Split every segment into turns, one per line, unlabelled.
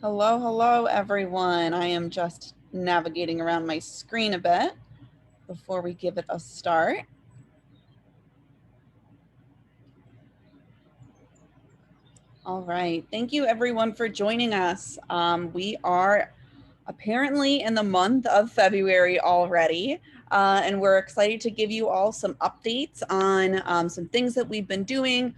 Hello, hello, everyone. I am just navigating around my screen a bit before we give it a start. All right. Thank you, everyone, for joining us. We are apparently in the month of February already, and we're excited to give you all some updates on some things that we've been doing,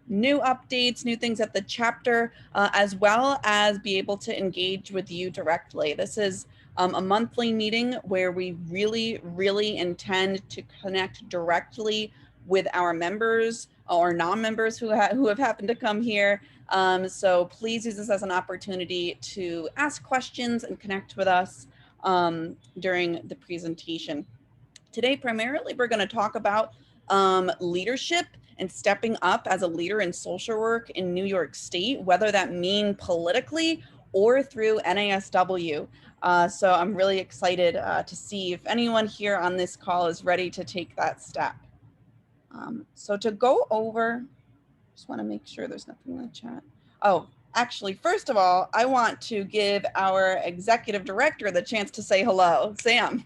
new updates, new things at the chapter, as well as be able to engage with you directly. This is a monthly meeting where we really intend to connect directly with our members or non-members who have happened to come here. So please use this as an opportunity to ask questions and connect with us during the presentation. Today, primarily, we're going to talk about leadership and stepping up as a leader in social work in New York State, whether that mean politically or through NASW. So I'm really excited to see if anyone here on this call is ready to take that step. So to go over, just want to make sure there's nothing in the chat. Oh, actually, first of all, I want to give our executive director the chance to say hello. Sam.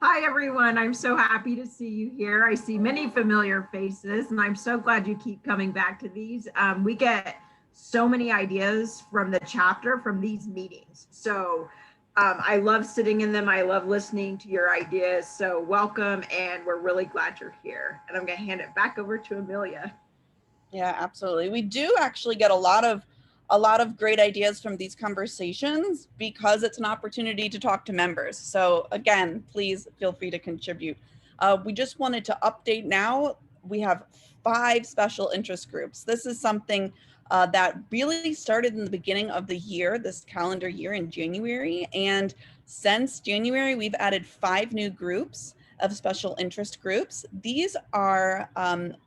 Hi, everyone. I'm so happy to see you here. I see many familiar faces, and I'm so glad you keep coming back to these. We get so many ideas from the chapter from these meetings. So I love sitting in them. I love listening to your ideas. So welcome, and we're really glad you're here. And I'm going to hand it back over to Amelia.
Yeah, absolutely. We do actually get a lot of great ideas from these conversations because it's an opportunity to talk to members. So again, please feel free to contribute. We just wanted to update now. We have 5 special interest groups. This is something that really started in the beginning of the year, this calendar year in January. And since January, we've added 5 new groups of special interest groups. These are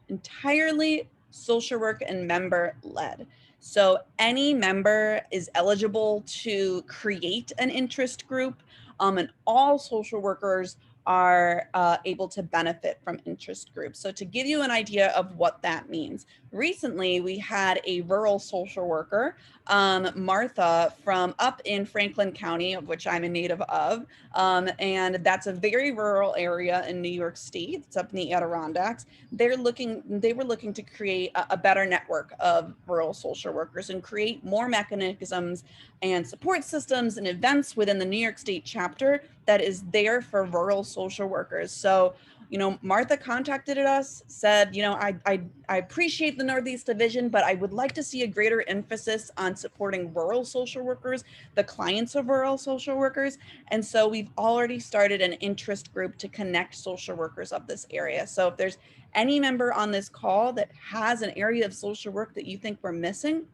entirely social work and member led. So any member is eligible to create an interest group, and all social workers are able to benefit from interest groups. So to give you an idea of what that means, recently we had a rural social worker, Martha, from up in Franklin County, of which I'm a native of, and that's a very rural area in New York State. It's up in the Adirondacks. They were looking to create a better network of rural social workers and create more mechanisms and support systems and events within the New York State chapter that is there for rural social workers. So, you know, Martha contacted us, said, you know, I appreciate the Northeast Division, but I would like to see a greater emphasis on supporting rural social workers, the clients of rural social workers. And so we've already started an interest group to connect social workers of this area. So if there's any member on this call that has an area of social work that you think we're missing,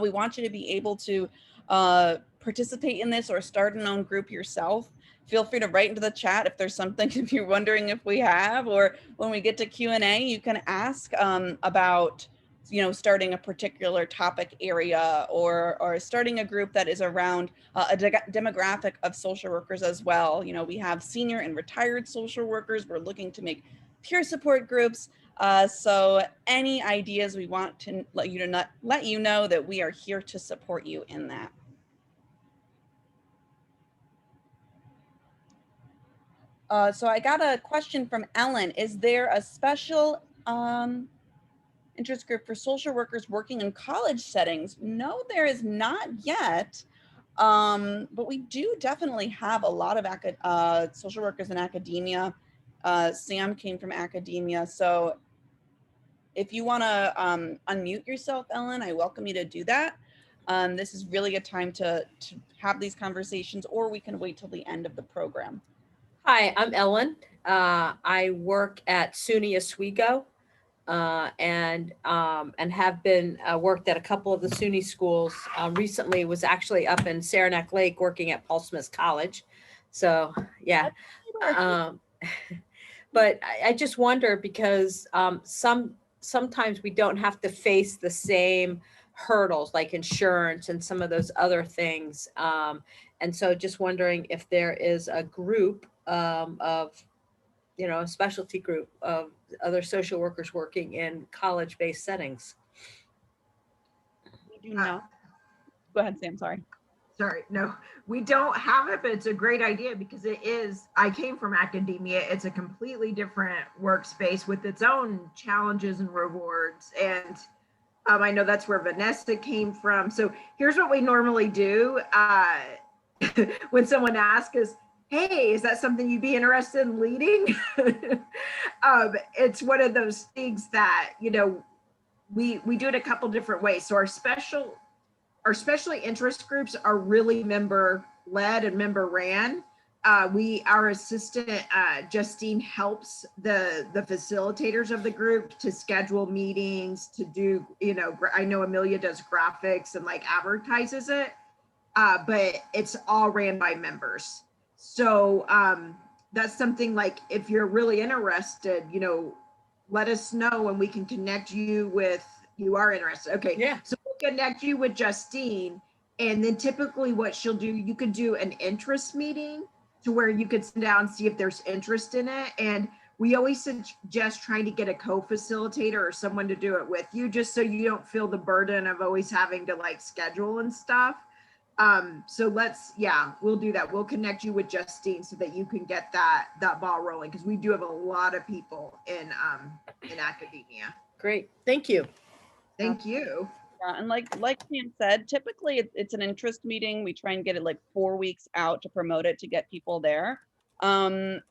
we want you to be able to participate in this or start an own group yourself. Feel free to write into the chat if there's something, if you're wondering if we have, or when we get to Q&A, you can ask about, you know, starting a particular topic area or starting a group that is around a demographic of social workers as well. You know, we have senior and retired social workers. We're looking to make peer support groups. So any ideas, we want to let you know that we are here to support you in that. So I got a question from Ellen. Is there a special interest group for social workers working in college settings? No, there is not yet. But we do definitely have a lot of social workers in academia. Sam came from academia. So if you want to unmute yourself, Ellen, I welcome you to do that. This is really a time to have these conversations, or we can wait till the end of the program.
Hi, I'm Ellen. I work at SUNY Oswego and have been worked at a couple of the SUNY schools. Recently was actually up in Saranac Lake working at Paul Smith College. So yeah. But I just wonder because sometimes we don't have to face the same hurdles like insurance and some of those other things. And so just wondering if there is a group of, you know, a specialty group of other social workers working in college-based settings.
We do not. Go ahead, Sam, sorry.
Sorry, no, we don't have it, but it's a great idea because it is, I came from academia. It's a completely different workspace with its own challenges and rewards. And I know that's where Vanessa came from. So here's what we normally do. When someone asks us, hey, is that something you'd be interested in leading? It's one of those things that, you know, we do it a couple different ways. So our special interest groups are really member led and member ran. Our assistant Justine helps the facilitators of the group to schedule meetings, to do, you know, I know Amelia does graphics and like advertises it, but it's all ran by members. So that's something like, if you're really interested, you know, let us know and we can connect you with, you are interested. Okay.
Yeah.
So we'll connect you with Justine. And then typically what she'll do, you could do an interest meeting to where you could sit down and see if there's interest in it. And we always suggest trying to get a co-facilitator or someone to do it with you, just so you don't feel the burden of always having to like schedule and stuff. So we'll do that. We'll connect you with Justine so that you can get that ball rolling, because we do have a lot of people in academia.
Great. Thank you.
Thank you.
Yeah, and like Pam said, typically it's an interest meeting. We try and get it like 4 weeks out to promote it, to get people there. And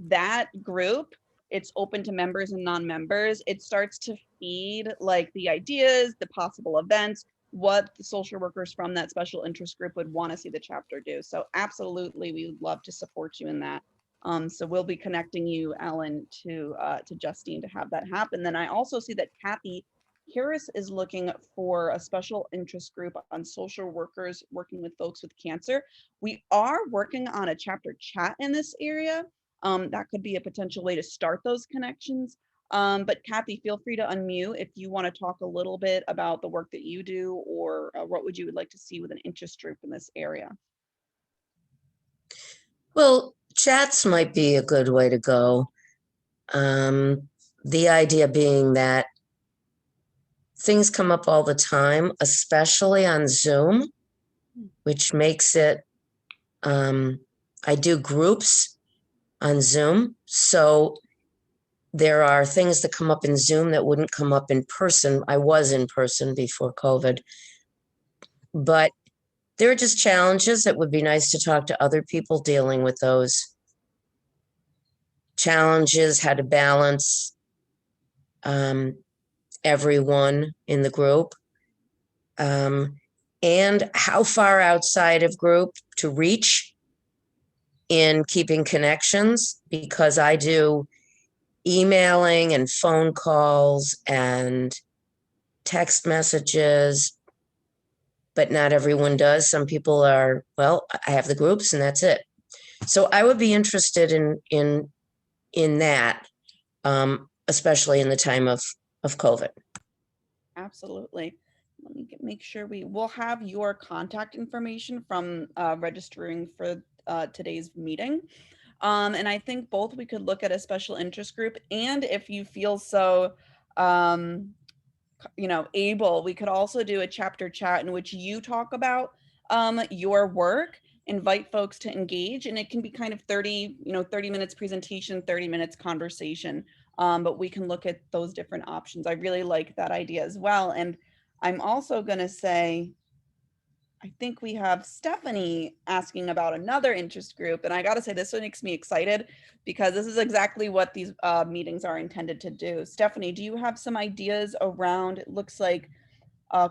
that group, it's open to members and non-members. It starts to feed like the ideas, the possible events, what the social workers from that special interest group would want to see the chapter do. So absolutely, we would love to support you in that. So we'll be connecting you, Ellen, to Justine to have that happen. Then I also see that Kathy Harris is looking for a special interest group on social workers working with folks with cancer. We are working on a chapter chat in this area. That could be a potential way to start those connections. But Kathy, feel free to unmute if you want to talk a little bit about the work that you do, or what would you would like to see with an interest group in this area.
Well, chats might be a good way to go. The idea being that things come up all the time, especially on Zoom, which makes it, I do groups on Zoom. So there are things that come up in Zoom that wouldn't come up in person. I was in person before COVID, but there are just challenges that would be nice to talk to other people dealing with those challenges, how to balance everyone in the group, and how far outside of group to reach in keeping connections, because I do emailing and phone calls and text messages, but not everyone does. Some people are, well, I have the groups and that's it. So I would be interested in that, especially in the time of COVID.
Absolutely. Let me make sure we'll have your contact information from registering for today's meeting. And I think both we could look at a special interest group, and if you feel so, able, we could also do a chapter chat in which you talk about your work, invite folks to engage, and it can be kind of 30 minutes presentation, 30 minutes conversation. But we can look at those different options. I really like that idea as well. And I'm also going to say, I think we have Stephanie asking about another interest group. And I got to say, this one makes me excited because this is exactly what these meetings are intended to do. Stephanie, do you have some ideas around, it looks like,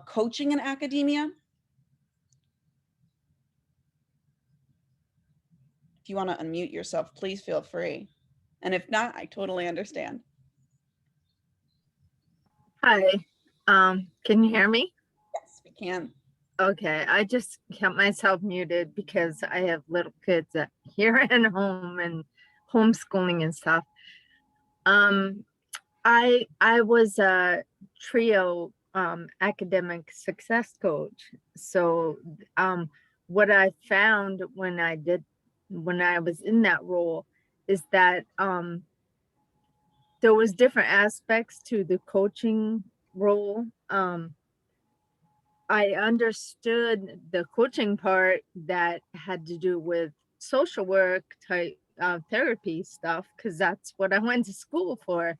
coaching in academia? If you want to unmute yourself, please feel free. And if not, I totally understand.
Hi, can you hear me?
Yes, we can.
Okay, I just kept myself muted because I have little kids here at home and homeschooling and stuff. I was a trio academic success coach. So what I found when I was in that role is that there was different aspects to the coaching role. I understood the coaching part that had to do with social work type therapy stuff, because that's what I went to school for.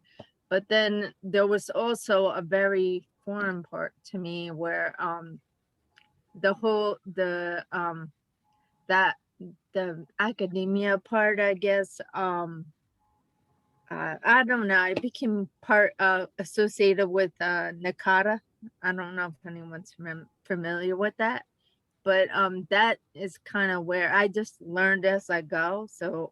But then there was also a very foreign part to me where that the academia part, I guess, I don't know, I became part associated with NACADA. I don't know if anyone's familiar with that, but that is kind of where I just learned as I go. So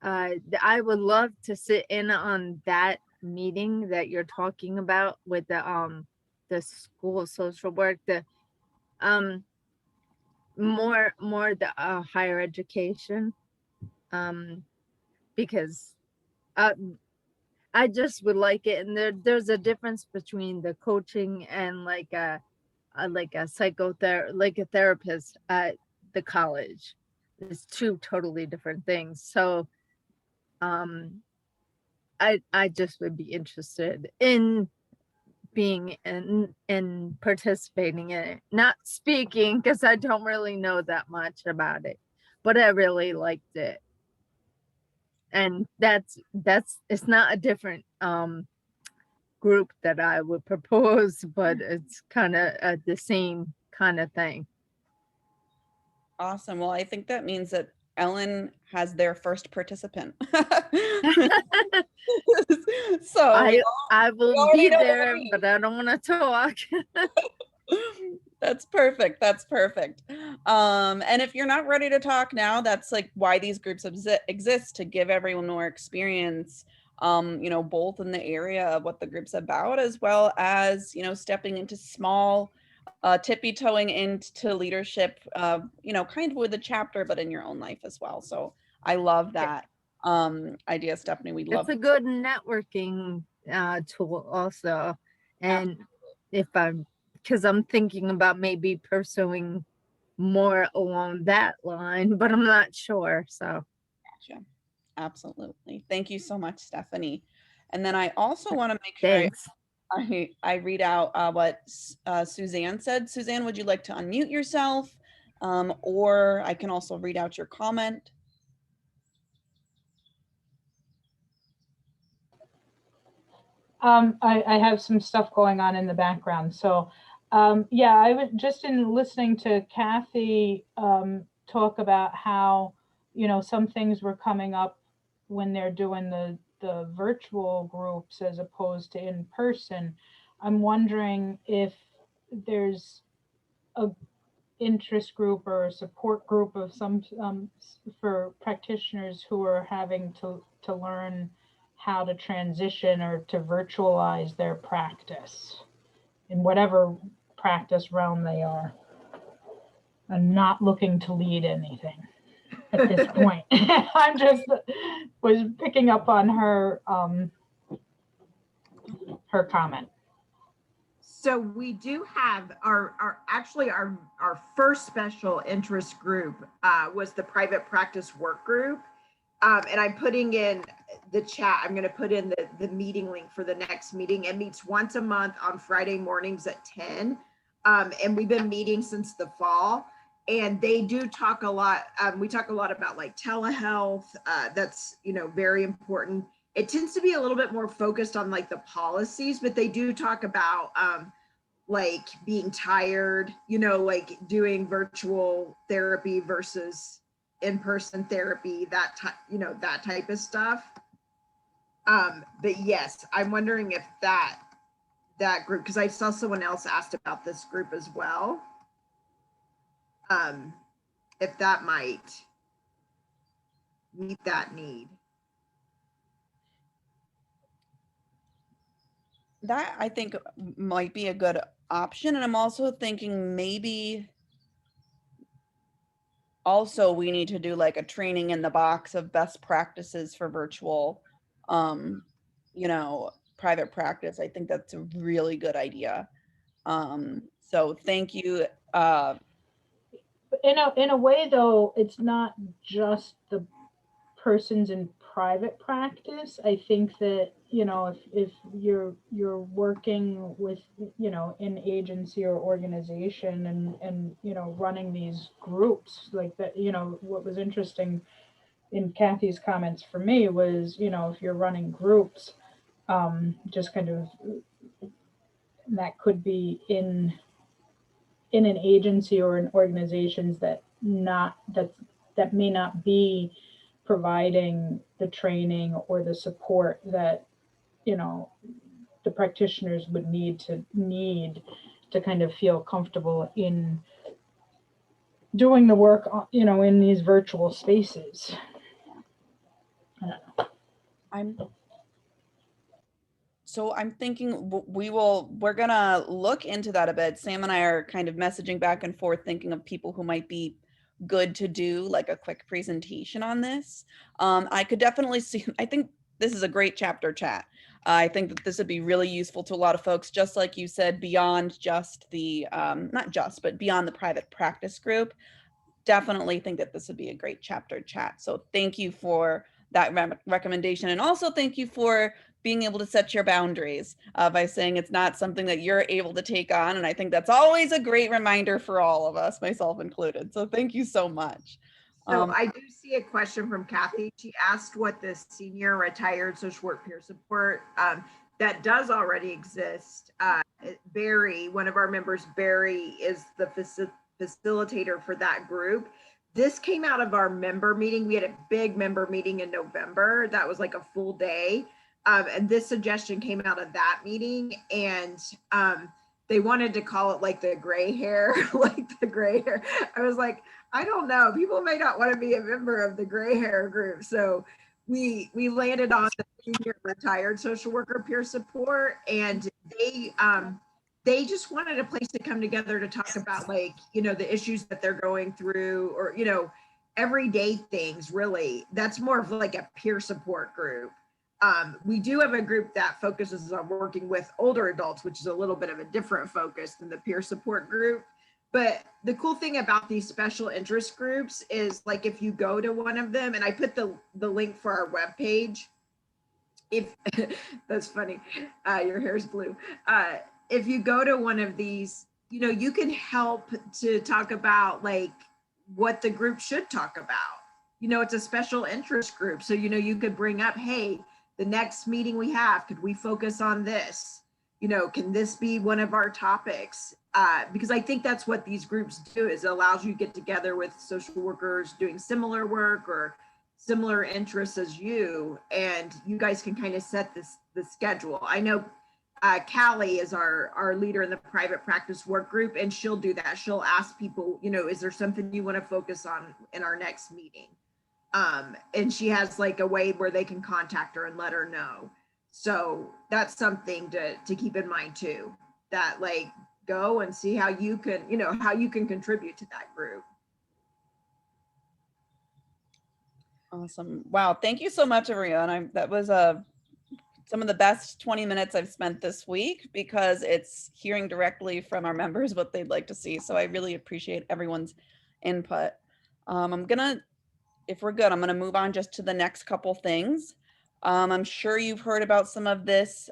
I would love to sit in on that meeting that you're talking about with the school of social work, the more the higher education, because I just would like it. And there's a difference between the coaching and like a like a therapist at the college. It's two totally different things. So I just would be interested in being in participating in it, not speaking, because I don't really know that much about it, but I really liked it. And that's it's not a different group that I would propose, but it's kind of the same kind of thing.
Awesome. Well, I think that means that Ellen has their first participant. So
I will
already
be
know what
there,
it
but I don't want to talk.
That's perfect. That's perfect. And if you're not ready to talk now, that's like why these groups exist, to give everyone more experience, you know, both in the area of what the group's about, as well as, you know, stepping into small, tippy-toeing into leadership, you know, kind of with a chapter, but in your own life as well. So I love that idea, Stephanie. We'd love
It's a good networking tool also. And if because I'm thinking about maybe pursuing more along that line, but I'm not sure. So
Gotcha. Absolutely. Thank you so much, Stephanie. And then I also want to make sure
thanks.
I read out what Suzanne said. Suzanne, would you like to unmute yourself? Or I can also read out your comment.
I have some stuff going on in the background. So yeah, I was just in listening to Kathy talk about how, you know, some things were coming up when they're doing the virtual groups as opposed to in person. I'm wondering if there's a interest group or a support group of some for practitioners who are having to learn how to transition or to virtualize their practice in whatever practice realm they are. I'm not looking to lead anything at this point. I'm just was picking up on her her comment.
So we do have our first special interest group was the private practice work group. And I'm putting in the chat, I'm going to put in the meeting link for the next meeting. It meets once a month on Friday mornings at 10. And we've been meeting since the fall. And they do talk a lot. We talk a lot about like telehealth. That's, you know, very important. It tends to be a little bit more focused on like the policies, but they do talk about like being tired, you know, like doing virtual therapy versus in-person therapy, that you know, that type of stuff. But yes, I'm wondering if that group, because I saw someone else asked about this group as well. If that might meet that need.
That I think might be a good option. And I'm also thinking maybe also we need to do like a training in the box of best practices for virtual, you know, private practice. I think that's a really good idea. So thank you.
In a way though, it's not just the persons in private practice. I think that you know, if you're working with, you know, an agency or organization and, you know, running these groups like that, you know, what was interesting in Kathy's comments for me was, you know, if you're running groups, just kind of, that could be in an agency or in organizations that may not be providing the training or the support that, you know, the practitioners would need to kind of feel comfortable in doing the work, you know, in these virtual spaces.
I'm thinking we're gonna look into that a bit. Sam and I are kind of messaging back and forth, thinking of people who might be good to do like a quick presentation on this. I could definitely see, I think this is a great chapter chat. I think that this would be really useful to a lot of folks, just like you said, beyond just the, not just, but beyond the private practice group. Definitely think that this would be a great chapter chat. So thank you for that recommendation. And also thank you for being able to set your boundaries by saying it's not something that you're able to take on. And I think that's always a great reminder for all of us, myself included. So thank you so much.
So I do see a question from Kathy. She asked what the senior retired social work peer support that does already exist. Barry, one of our members, Barry, is the facilitator for that group. This came out of our member meeting. We had a big member meeting in November. That was like a full day. And this suggestion came out of that meeting. And they wanted to call it like the gray hair, like the gray hair. I was like, I don't know. People may not want to be a member of the gray hair group. So we landed on the senior retired social worker peer support, and they just wanted a place to come together to talk about, like, you know, the issues that they're going through, or, you know, everyday things. Really, that's more of like a peer support group. We do have a group that focuses on working with older adults, which is a little bit of a different focus than the peer support group. But the cool thing about these special interest groups is, like, if you go to one of them, and I put the link for our webpage, if that's funny, your hair's blue. If you go to one of these, you know, you can help to talk about like what the group should talk about. You know, it's a special interest group. So, you know, you could bring up, hey, the next meeting we have, could we focus on this? You know, can this be one of our topics? Because I think that's what these groups do, is it allows you to get together with social workers doing similar work or similar interests as you, and you guys can kind of set the schedule. I know Callie is our leader in the private practice work group, and she'll do that. She'll ask people, you know, is there something you want to focus on in our next meeting? And she has like a way where they can contact her and let her know. So that's something to keep in mind too, that like go and see how you can, you know, how you can contribute to that group.
Awesome. Wow. Thank you so much, everyone. That was some of the best 20 minutes I've spent this week, because it's hearing directly from our members what they'd like to see. So I really appreciate everyone's input. If we're good, I'm going to move on just to the next couple things. I'm sure you've heard about some of this.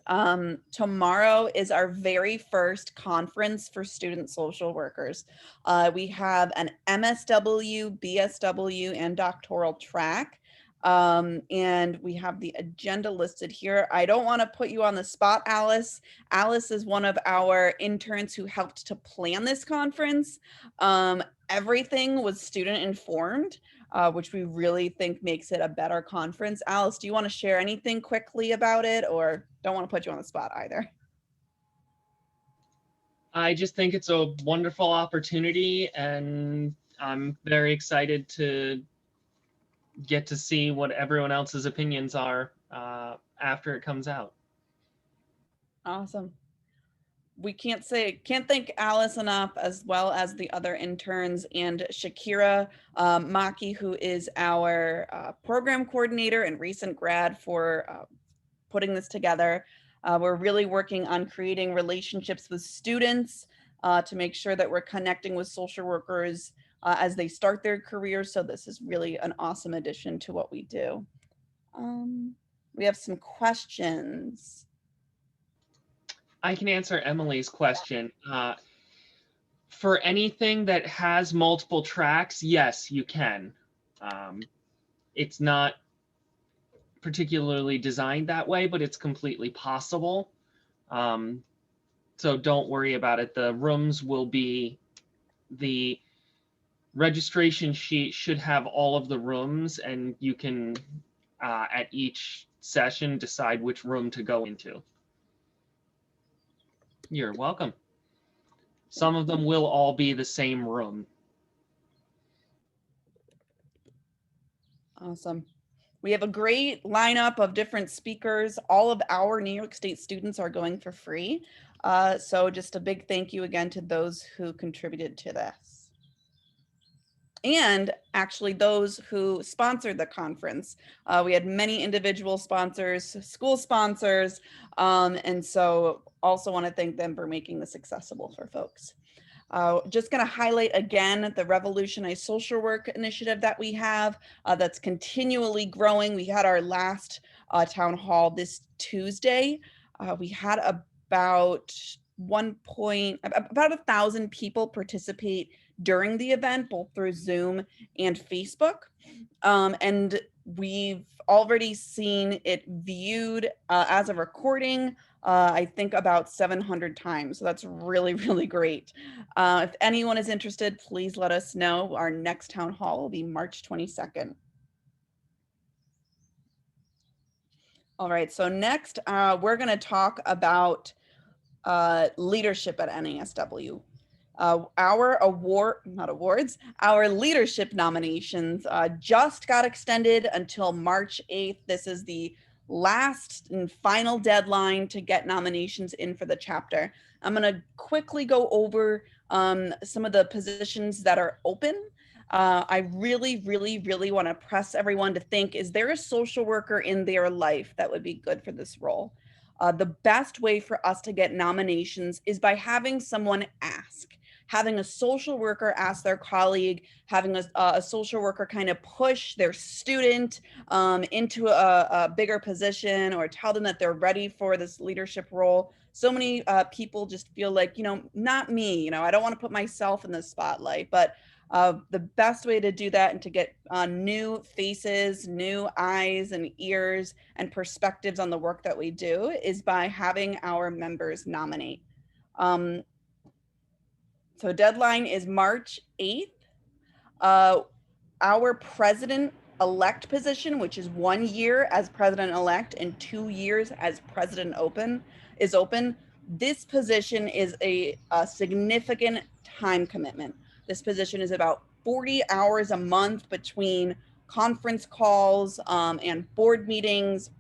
Tomorrow is our very first conference for student social workers. We have an MSW, BSW, and doctoral track. And we have the agenda listed here. I don't want to put you on the spot, Alice. Alice is one of our interns who helped to plan this conference. Everything was student informed, which we really think makes it a better conference. Alice, do you want to share anything quickly about it, or don't want to put you on the spot either?
I just think it's a wonderful opportunity, and I'm very excited to get to see what everyone else's opinions are after it comes out.
Awesome. We can't thank Alice enough, as well as the other interns, and Shakira Maki, who is our program coordinator and recent grad, for putting this together. We're really working on creating relationships with students to make sure that we're connecting with social workers as they start their careers. So this is really an awesome addition to what we do. We have some questions.
I can answer Emily's question. For anything that has multiple tracks, yes, you can. It's not particularly designed that way, but it's completely possible. So don't worry about it. The rooms will be, the registration sheet should have all of the rooms, and you can, at each session, decide which room to go into. You're welcome. Some of them will all be the same room.
Awesome. We have a great lineup of different speakers. All of our New York State students are going for free. So just a big thank you again to those who contributed to this. And actually those who sponsored the conference. We had many individual sponsors, school sponsors, and so also want to thank them for making this accessible for folks. Just going to highlight again the Revolutionize Social Work initiative that we have that's continually growing. We had our last town hall this Tuesday. We had about 1,000 people participate during the event, both through Zoom and Facebook. And we've already seen it viewed as a recording, I think about 700 times. So that's really, really great. If anyone is interested, please let us know. Our next town hall will be March 22nd. All right, so next we're going to talk about leadership at NASW. Our our leadership nominations just got extended until March 8th. This is the last and final deadline to get nominations in for the chapter. I'm going to quickly go over some of the positions that are open. I really, really, really want to press everyone to think, is there a social worker in their life that would be good for this role? The best way for us to get nominations is by having someone ask. Having a social worker ask their colleague, having a social worker kind of push their student into a bigger position, or tell them that they're ready for this leadership role. So many people just feel like, not me, I don't want to put myself in the spotlight, but the best way to do that and to get new faces, new eyes and ears and perspectives on the work that we do is by having our members nominate. So deadline is March 8th. Our president-elect position, which is 1 year as president-elect and 2 years as president is open. This position is a significant time commitment. This position is about 40 hours a month between conference calls and board meetings.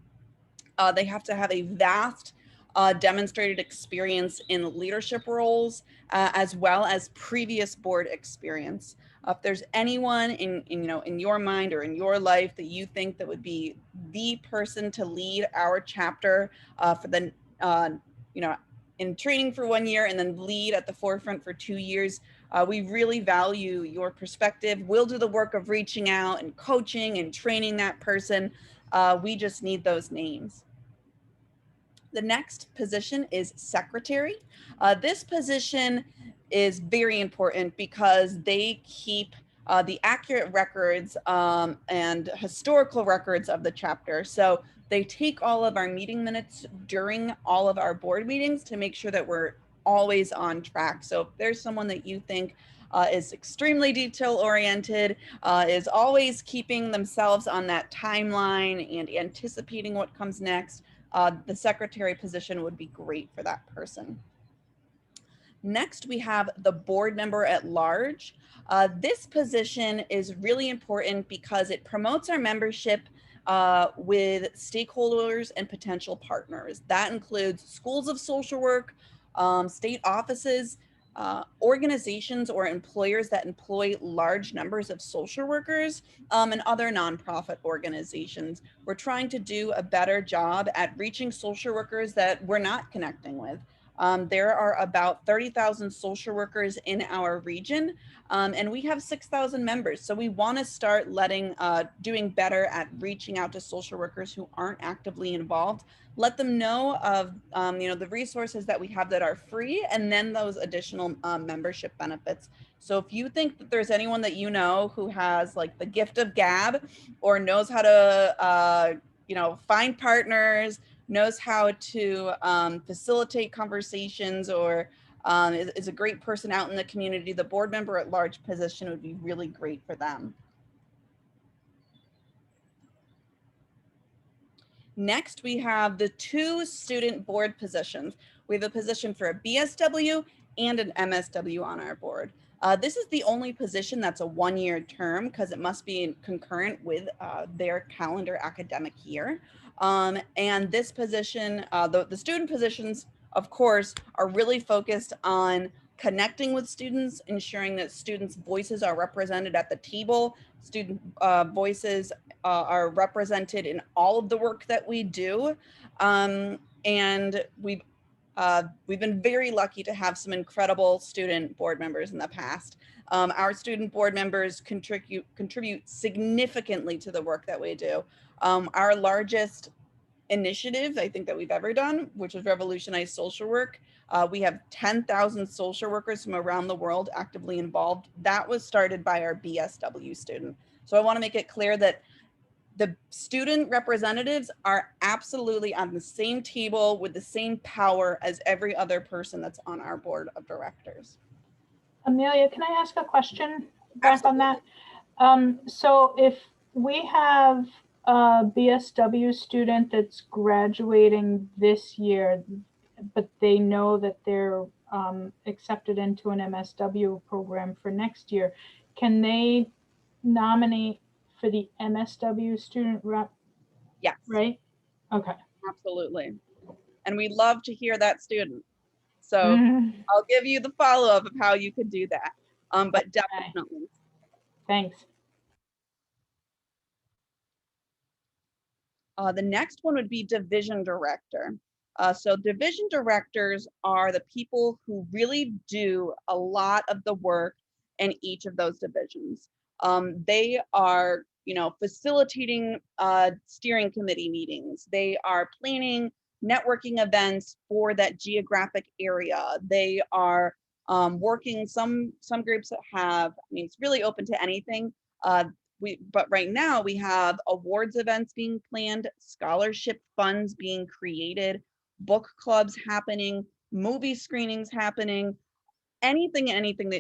They have to have a vast demonstrated experience in leadership roles, as well as previous board experience. If there's anyone in your mind or in your life that you think that would be the person to lead our chapter for the, in training for 1 year and then lead at the forefront for 2 years, we really value your perspective. We'll do the work of reaching out and coaching and training that person. We just need those names. The next position is secretary. This position is very important because they keep the accurate records and historical records of the chapter. So they take all of our meeting minutes during all of our board meetings to make sure that we're always on track. So if there's someone that you think is extremely detail oriented, is always keeping themselves on that timeline and anticipating what comes next, the secretary position would be great for that person. Next, we have the board member at large. This position is really important because it promotes our membership with stakeholders and potential partners. That includes schools of social work, state offices, organizations or employers that employ large numbers of social workers, and other nonprofit organizations. We're trying to do a better job at reaching social workers that we're not connecting with. There are about 30,000 social workers in our region, and we have 6,000 members. So we want to start doing better at reaching out to social workers who aren't actively involved. Let them know of the resources that we have that are free, and then those additional membership benefits. So if you think that there's anyone that you know who has like the gift of gab, or knows how to find partners, knows how to facilitate conversations, or is a great person out in the community, the board member at large position would be really great for them. Next, we have the 2 student board positions. We have a position for a BSW and an MSW on our board. This is the only position that's a 1-year term because it must be concurrent with their calendar academic year. And this position, the student positions, of course, are really focused on connecting with students, ensuring that students' voices are represented at the table. Student voices are represented in all of the work that we do. And we've been very lucky to have some incredible student board members in the past. Our student board members contribute significantly to the work that we do. Our largest initiative I think that we've ever done, which is Revolutionize Social Work. We have 10,000 social workers from around the world actively involved. That was started by our BSW student. So I want to make it clear that the student representatives are absolutely on the same table with the same power as every other person that's on our board of directors.
Amelia, can I ask a question back on that? So if we have a BSW student that's graduating this year, but they know that they're accepted into an MSW program for next year, can they nominate for the MSW student rep?
Yes.
Right? Okay.
Absolutely. And we love to hear that student. So I'll give you the follow-up of how you could do that. But definitely.
Okay. Thanks.
The next one would be division director. So division directors are the people who really do a lot of the work in each of those divisions. They are, facilitating steering committee meetings. They are planning networking events for that geographic area. They are working, some groups that have, it's really open to anything. But right now we have awards events being planned, scholarship funds being created, book clubs happening, movie screenings happening, everything and anything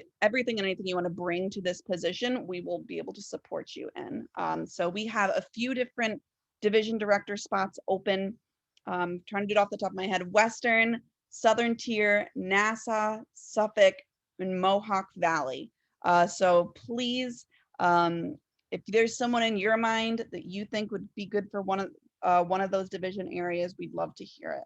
you want to bring to this position, we will be able to support you in. So we have a few different division director spots open. Trying to do it off the top of my head: Western, Southern Tier, Nassau, Suffolk, and Mohawk Valley. So please, if there's someone in your mind that you think would be good for one of those division areas, we'd love to hear it.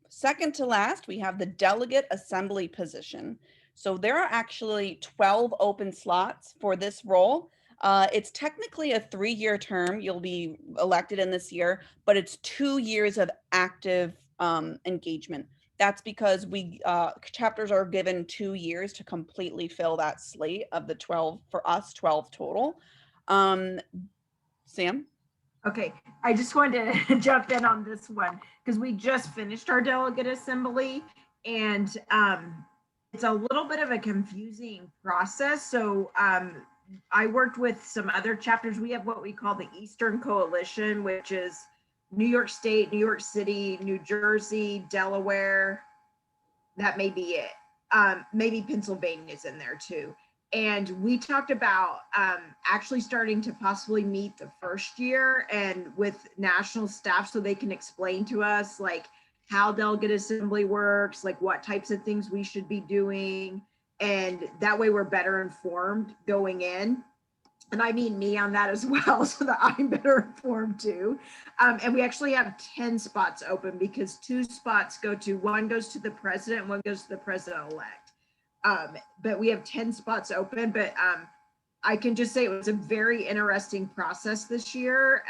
Second to last, we have the Delegate Assembly position. So there are actually 12 open slots for this role. It's technically a 3-year term. You'll be elected in this year, but it's 2 years of active engagement. That's because chapters are given 2 years to completely fill that slate of the 12, for us, 12 total. Sam?
Okay, I just wanted to jump in on this one because we just finished our delegate assembly, and it's a little bit of a confusing process. So I worked with some other chapters. We have what we call the Eastern Coalition, which is New York State, New York City, New Jersey, Delaware. That may be it. Maybe Pennsylvania is in there too. And we talked about actually starting to possibly meet the first year and with national staff so they can explain to us like how delegate assembly works, like what types of things we should be doing. And that way we're better informed going in. And I mean me on that as well, so that I'm better informed too. And we actually have 10 spots open because 2 spots one goes to the president, one goes to the president-elect. But we have 10 spots open, but I can just say it was a very interesting process this year.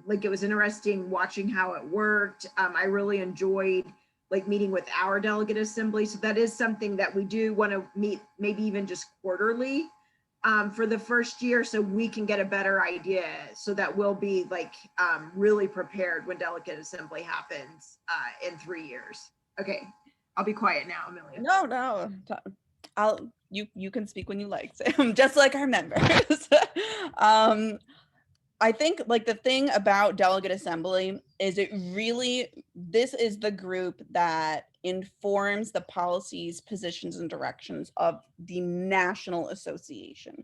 Like it was interesting watching how it worked. I really enjoyed like meeting with our delegate assembly. So that is something that we do want to meet, maybe even just quarterly for the first year, so we can get a better idea, so that we'll be like really prepared when delegate assembly happens in 3 years. Okay, I'll be quiet now, Amelia.
No, you can speak when you like, Sam, just like our members. I think like the thing about delegate assembly is this is the group that informs the policies, positions, and directions of the national association.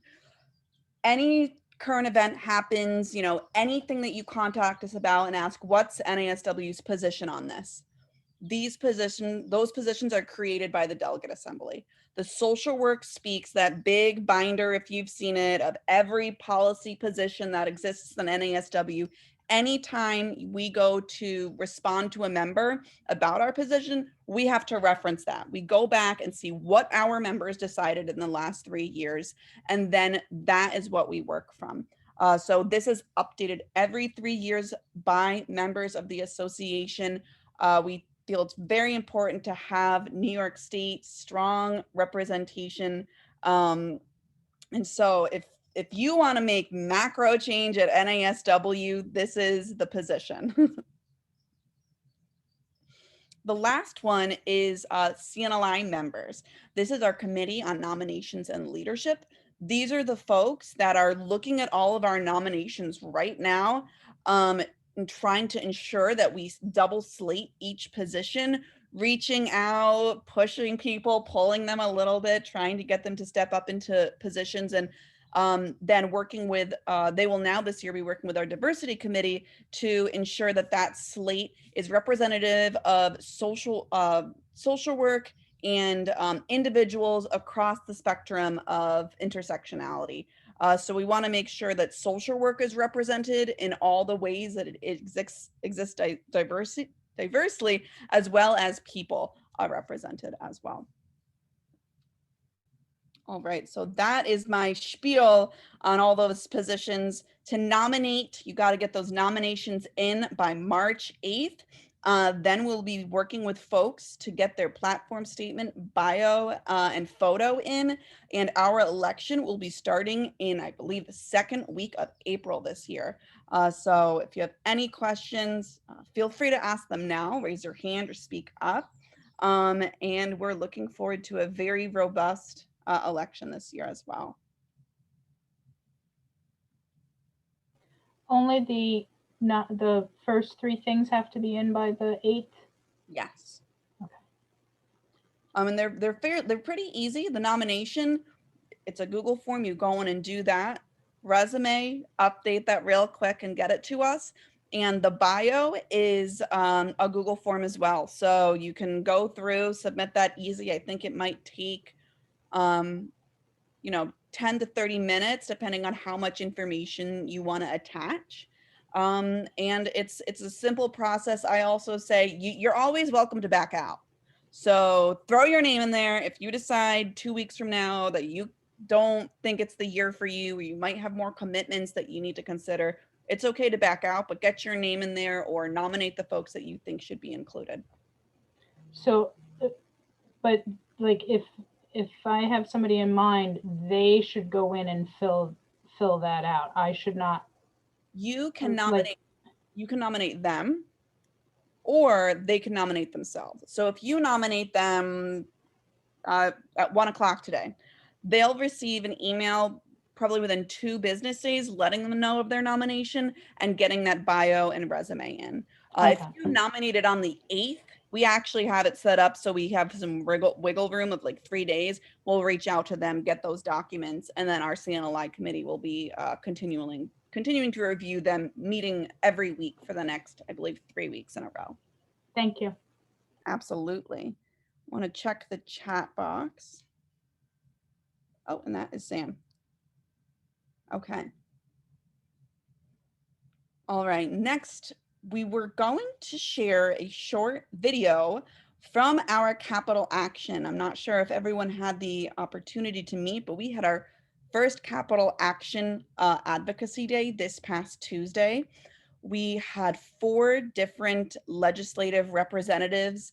Any current event happens, anything that you contact us about and ask what's NASW's position on this. Those positions are created by the delegate assembly. The social work speaks, that big binder, if you've seen it, of every policy position that exists in NASW. Anytime we go to respond to a member about our position, we have to reference that. We go back and see what our members decided in the last 3 years, and then that is what we work from. So this is updated every 3 years by members of the association. We feel it's very important to have New York State strong representation. And so if you want to make macro change at NASW, this is the position. The last one is CNLI members. This is our Committee on Nominations and Leadership. These are the folks that are looking at all of our nominations right now, and trying to ensure that we double slate each position, reaching out, pushing people, pulling them a little bit, trying to get them to step up into positions, and then working with, they will now this year be working with our diversity committee to ensure that that slate is representative of social work and individuals across the spectrum of intersectionality. So we want to make sure that social work is represented in all the ways that it exists diversely, as well as people are represented as well. All right, so that is my spiel on all those positions. To nominate, you got to get those nominations in by March 8th. Then we'll be working with folks to get their platform statement, bio, and photo in. And our election will be starting in, I believe, the second week of April this year. So if you have any questions, feel free to ask them now, raise your hand or speak up. And we're looking forward to a very robust election this year as well.
Only the first 3 things have to be in by the 8th?
Yes.
Okay.
And they're pretty easy. The nomination, it's a Google form. You go in and do that. Resume, update that real quick and get it to us. And the bio is a Google form as well. So you can go through, submit that easy. I think it might take 10 to 30 minutes, depending on how much information you want to attach. And it's a simple process. I also say you're always welcome to back out. So throw your name in there. If you decide 2 weeks from now that you don't think it's the year for you, or you might have more commitments that you need to consider, it's okay to back out, but get your name in there or nominate the folks that you think should be included.
So, but like if I have somebody in mind, they should go in and fill that out. I should not.
You can nominate them, or they can nominate themselves. So if you nominate them at 1 o'clock today, they'll receive an email probably within 2 business days, letting them know of their nomination and getting that bio and resume in.
Okay.
If you nominated on the 8th, we actually have it set up so we have some wiggle room of like 3 days. We'll reach out to them, get those documents, and then our CNLI committee will be continuing to review them, meeting every week for the next, I believe, 3 weeks in a row.
Thank you.
Absolutely. Want to check the chat box. Oh, and that is Sam. Okay. All right, next, we were going to share a short video from our Capital Action. I'm not sure if everyone had the opportunity to meet, but we had our first Capital Action Advocacy Day this past Tuesday. We had 4 different legislative representatives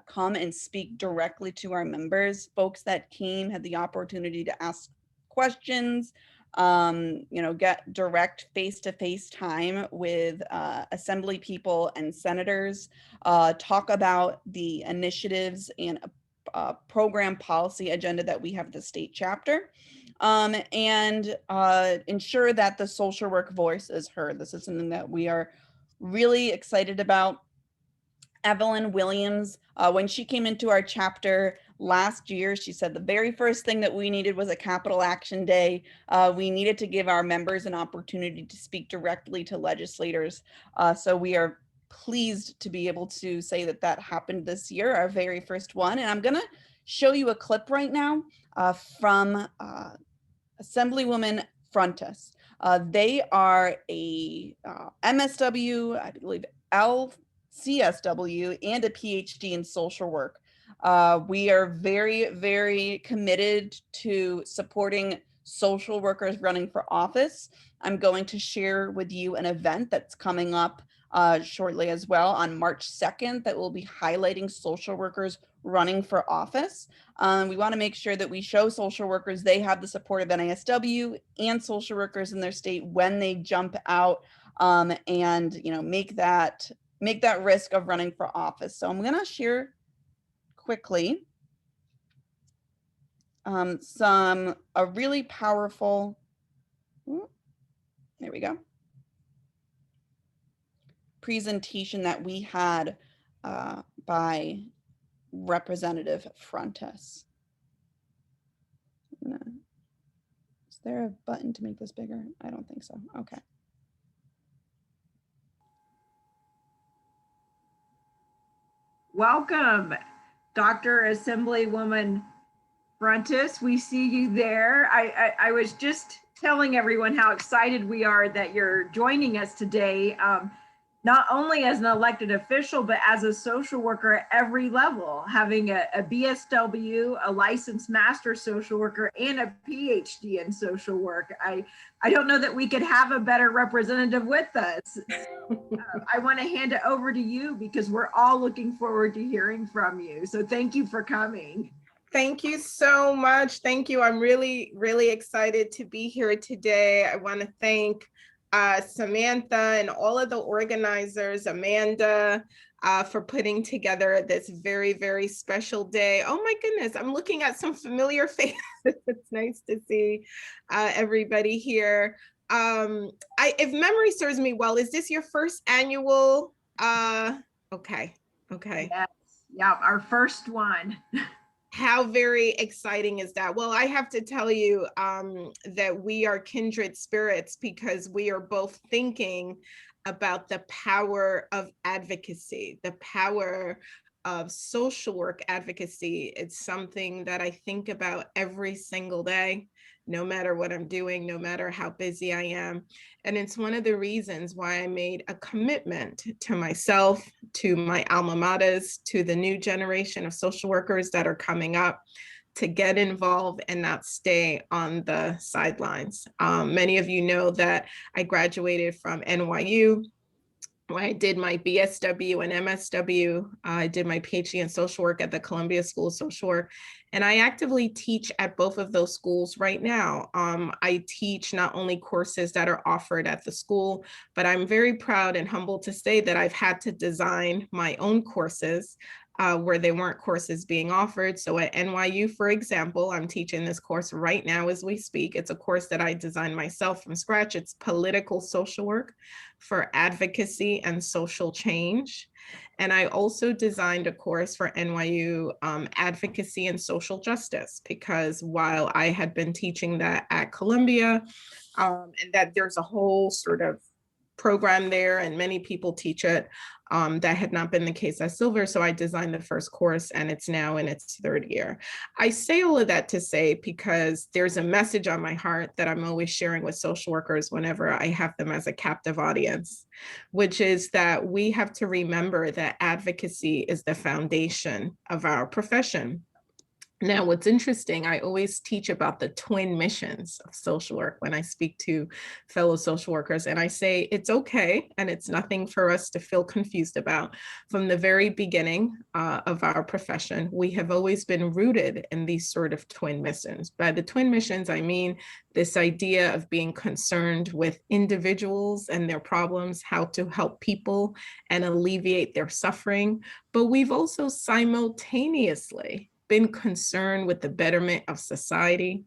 come and speak directly to our members. Folks that came had the opportunity to ask questions, get direct face-to-face time with assembly people and senators, talk about the initiatives and program policy agenda that we have at the state chapter, and ensure that the social work voice is heard. This is something that we are really excited about. Evelyn Williams, when she came into our chapter last year, she said the very first thing that we needed was a capital action day. We needed to give our members an opportunity to speak directly to legislators. So we are pleased to be able to say that that happened this year, our very first one. And I'm gonna show you a clip right now from Assemblywoman Frontis. They are a MSW, I believe LCSW, and a PhD in social work. We are very, very committed to supporting social workers running for office. I'm going to share with you an event that's coming up shortly as well on March 2nd that will be highlighting social workers running for office. We want to make sure that we show social workers they have the support of NASW and social workers in their state when they jump out and make that risk of running for office. So I'm going to share quickly a really powerful, there we go, presentation that we had by Representative Frontis. Is there a button to make this bigger? I don't think so. Okay.
Welcome, Dr. Assemblywoman Frontis. We see you there. I was just telling everyone how excited we are that you're joining us today, not only as an elected official, but as a social worker at every level, having a BSW, a licensed master social worker, and a PhD in social work. I don't know that we could have a better representative with us. I want to hand it over to you because we're all looking forward to hearing from you. So thank you for coming.
Thank you so much. Thank you. I'm really, really excited to be here today. I want to thank Samantha and all of the organizers, Amanda, for putting together this very, very special day. Oh my goodness, I'm looking at some familiar faces. It's nice to see everybody here. If memory serves me well, is this your first annual? Okay.
Yes, yeah, our first one.
How very exciting is that? Well, I have to tell you that we are kindred spirits because we are both thinking about the power of advocacy, the power of social work advocacy. It's something that I think about every single day, no matter what I'm doing, no matter how busy I am. And it's one of the reasons why I made a commitment to myself, to my alma maters, to the new generation of social workers that are coming up, to get involved and not stay on the sidelines. Many of you know that I graduated from NYU. I did my BSW and MSW. I did my PhD in social work at the Columbia School of Social Work. And I actively teach at both of those schools right now. I teach not only courses that are offered at the school, but I'm very proud and humbled to say that I've had to design my own courses where there weren't courses being offered. So at NYU, for example, I'm teaching this course right now as we speak. It's a course that I designed myself from scratch. It's political social work for advocacy and social change. And I also designed a course for NYU advocacy and social justice, because while I had been teaching that at Columbia, and that there's a whole sort of program there and many people teach it, that had not been the case at Silver. So I designed the first course and it's now in its 3rd year. I say all of that to say, because there's a message on my heart that I'm always sharing with social workers whenever I have them as a captive audience, which is that we have to remember that advocacy is the foundation of our profession. Now, what's interesting, I always teach about the twin missions of social work when I speak to fellow social workers, and I say it's okay and it's nothing for us to feel confused about. From the very beginning of our profession, we have always been rooted in these sort of twin missions. By the twin missions, I mean this idea of being concerned with individuals and their problems, how to help people and alleviate their suffering. But we've also simultaneously been concerned with the betterment of society,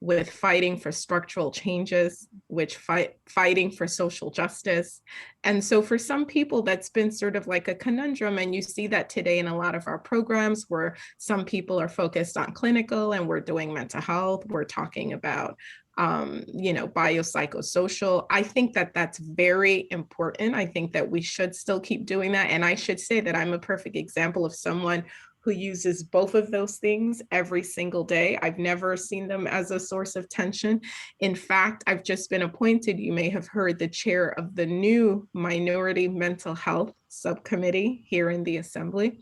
with fighting for structural changes, which fighting for social justice. And so for some people, that's been sort of like a conundrum. And you see that today in a lot of our programs where some people are focused on clinical and we're doing mental health, we're talking about biopsychosocial. I think that that's very important. I think that we should still keep doing that. And I should say that I'm a perfect example of someone who uses both of those things every single day. I've never seen them as a source of tension. In fact, I've just been appointed, you may have heard, the chair of the new Minority Mental Health Subcommittee here in the Assembly.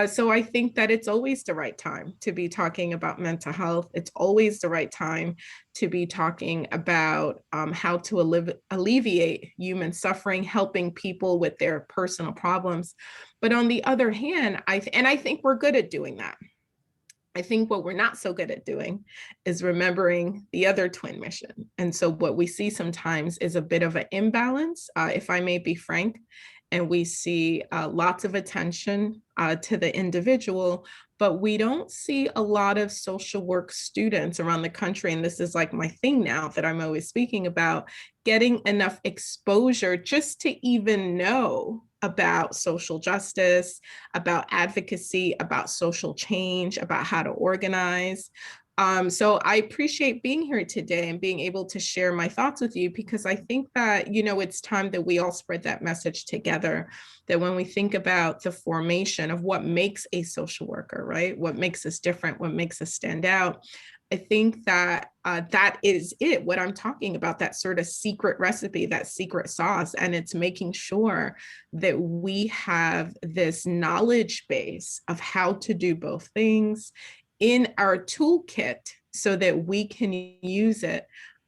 So I think that it's always the right time to be talking about mental health. It's always the right time to be talking about how to alleviate human suffering, helping people with their personal problems. But on the other hand, I think we're good at doing that. I think what we're not so good at doing is remembering the other twin mission. And so what we see sometimes is a bit of an imbalance, if I may be frank, and we see lots of attention to the individual, but we don't see a lot of social work students around the country, and this is like my thing now that I'm always speaking about, getting enough exposure just to even know about social justice, about advocacy, about social change, about how to organize. So I appreciate being here today and being able to share my thoughts with you, because I think that, it's time that we all spread that message together, that when we think about the formation of what makes a social worker, right? What makes us different, what makes us stand out, I think that that is it, what I'm talking about, that sort of secret recipe, that secret sauce. And it's making sure that we have this knowledge base of how to do both things in our toolkit so that we can use it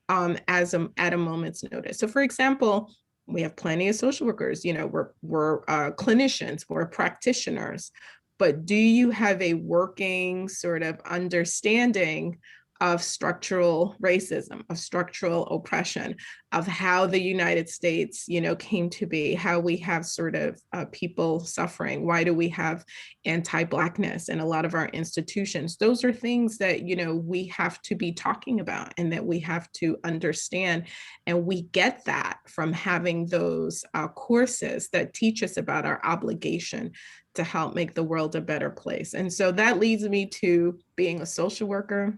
at a moment's notice. So for example, we have plenty of social workers, we're clinicians, we're practitioners, but do you have a working sort of understanding of structural racism, of structural oppression, of how the United States, came to be, how we have sort of people suffering? Why do we have anti-Blackness in a lot of our institutions? Those are things that, we have to be talking about and that we have to understand. And we get that from having those courses that teach us about our obligation to help make the world a better place. And so that leads me to being a social worker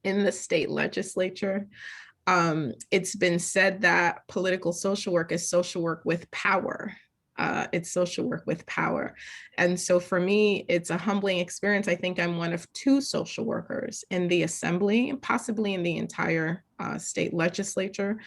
in the state legislature. It's been said that political social work is social work with power. It's social work with power. And so for me, it's a humbling experience. I think I'm one of two social workers in the Assembly and possibly in the entire state legislature.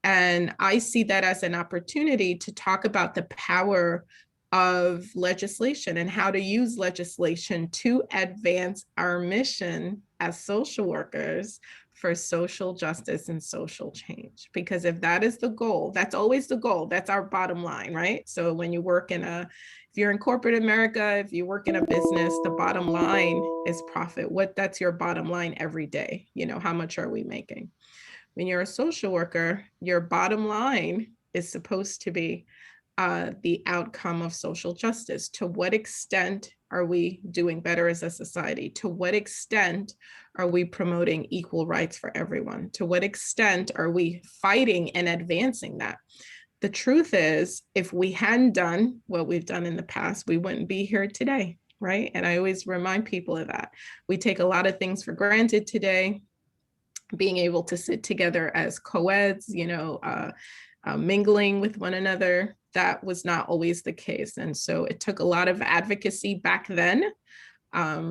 And I see that as an opportunity to talk about the power of legislation and how to use legislation to advance our mission as social workers for social justice and social change. Because if that is the goal, that's always the goal, that's our bottom line, right? So when you work if you're in corporate America, if you work in a business, the bottom line is profit. That's your bottom line every day. How much are we making? When you're a social worker, your bottom line is supposed to be the outcome of social justice. To what extent are we doing better as a society? To what extent are we promoting equal rights for everyone? To what extent are we fighting and advancing that? The truth is, if we hadn't done what we've done in the past, we wouldn't be here today, right? And I always remind people of that. We take a lot of things for granted today. Being able to sit together as co-eds, mingling with one another, that was not always the case. And so it took a lot of advocacy back then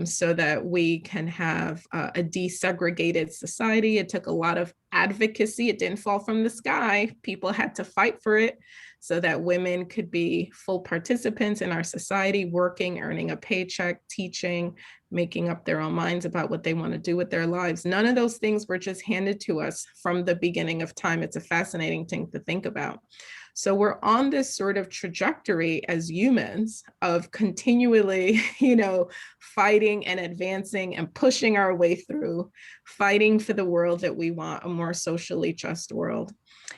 so that we can have a desegregated society. It took a lot of advocacy. It didn't fall from the sky. People had to fight for it so that women could be full participants in our society, working, earning a paycheck, teaching, making up their own minds about what they want to do with their lives. None of those things were just handed to us from the beginning of time. It's a fascinating thing to think about. So we're on this sort of trajectory as humans of continually, fighting and advancing and pushing our way through, fighting for the world that we want, a more socially just world.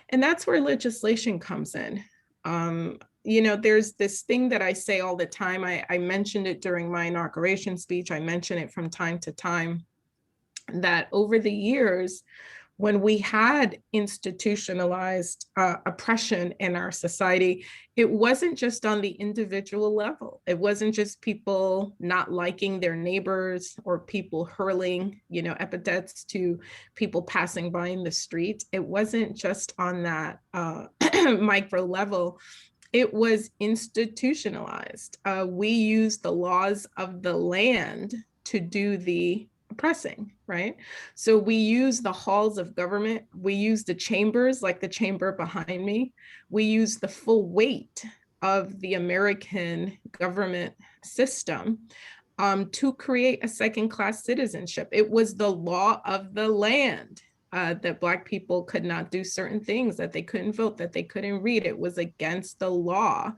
And that's where legislation comes in. There's this thing that I say all the time. I mentioned it during my inauguration speech. I mention it from time to time, that over the years, when we had institutionalized oppression in our society, it wasn't just on the individual level. It wasn't just people not liking their neighbors or people hurling, epithets to people passing by in the street. It wasn't just on that micro level. It was institutionalized. We used the laws of the land to do the oppressing, right? So we use the halls of government. We use the chambers, like the chamber behind me. We use the full weight of the American government system to create a second-class citizenship. It was the law of the land. That Black people could not do certain things, that they couldn't vote, that they couldn't read. It was against the law